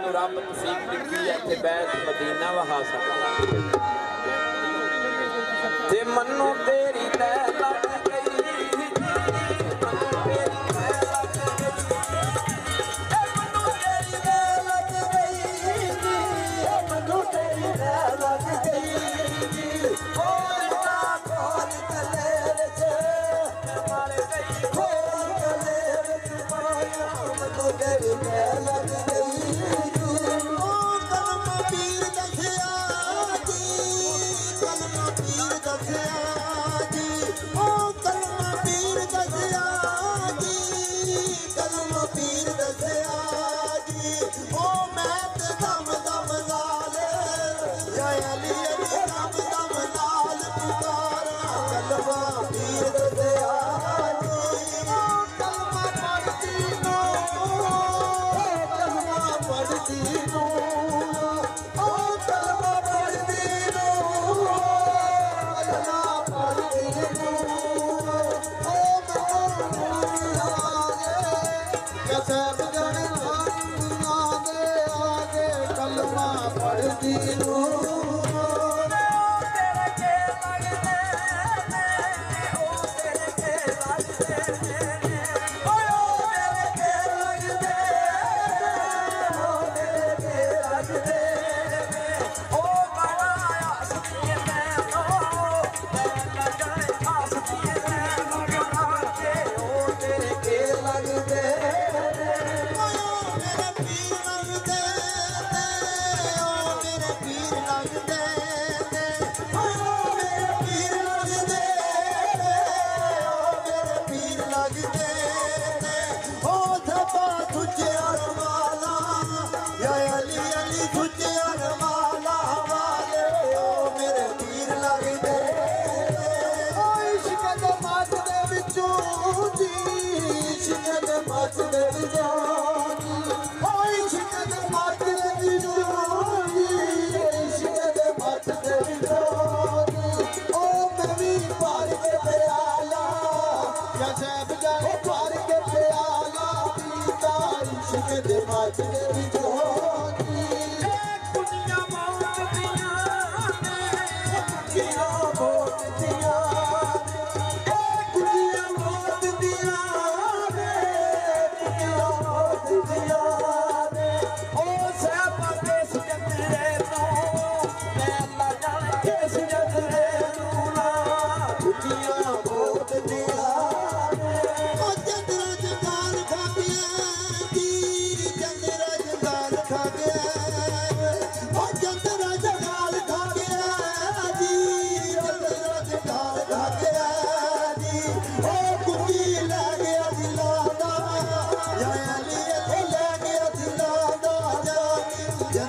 मैनू रब नसीब दिखी इत्थे बैठ मदीना वहा सकदा ते मन्नू तेरी लै लग गई मन्नू तेरी लै लग गई मन्नू तेरी लै लग गई ओ रिश्ता खोल कलेर च मार गई खोल कलेर च माया मन्नू तेरी लै लग गई ओ कलमा पीर दसिया जी कलमा पीर दसिया जी ओ कलमा पीर दसिया जी कलमा पीर दसिया जी ओ मैं ते दम दम नाल या अली अली दम दम नाल पुकारा कलमा पीर दसिया जी ओ कलमा पढ़ती नो कलमा पढ़ती नो ओ कलमा पढ़ती नो कलमा पढ़ती नो ओ कसब जन आगे आगे कलमा पढ़ती नो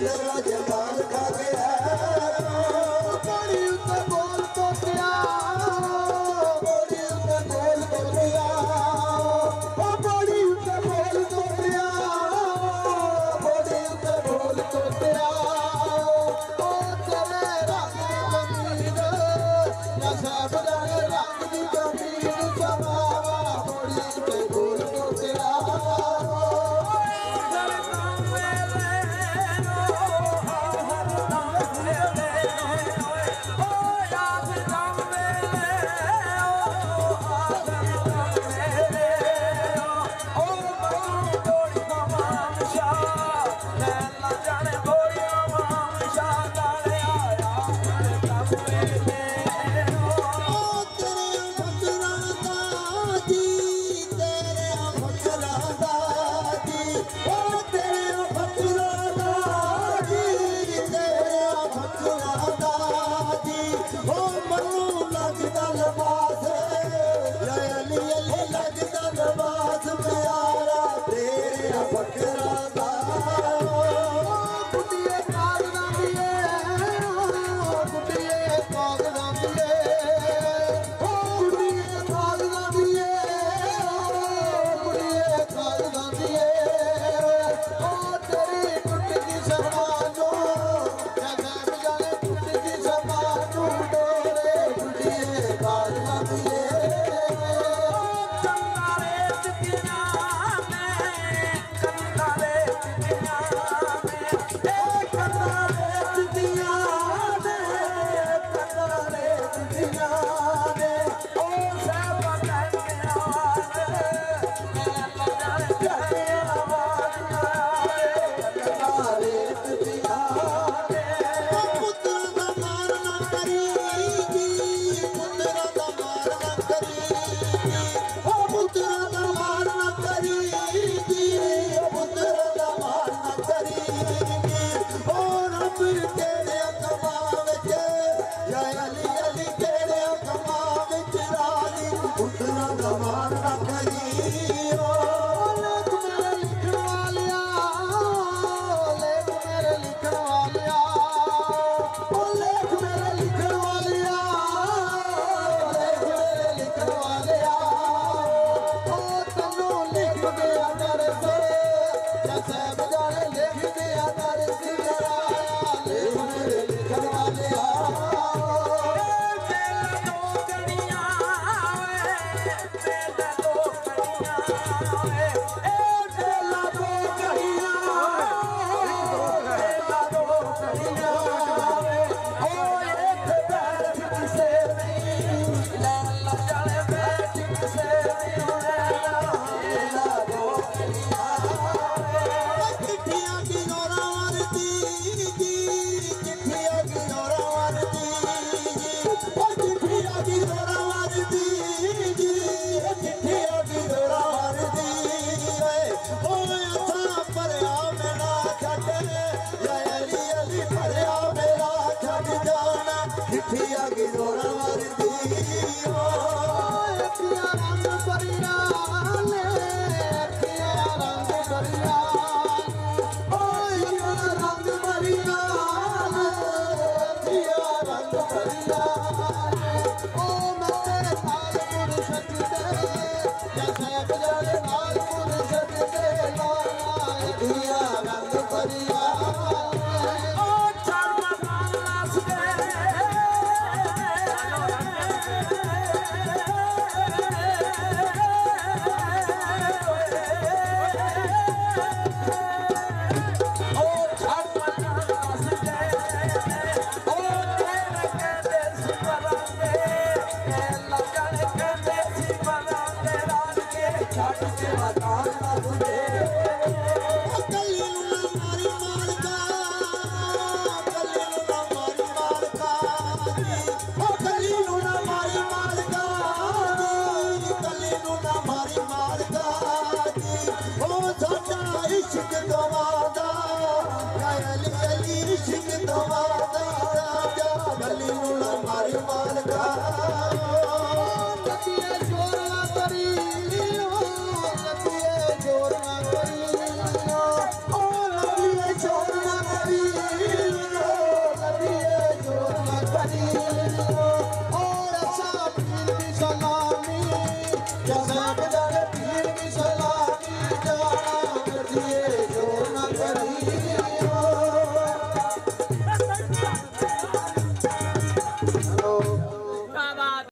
Yeah.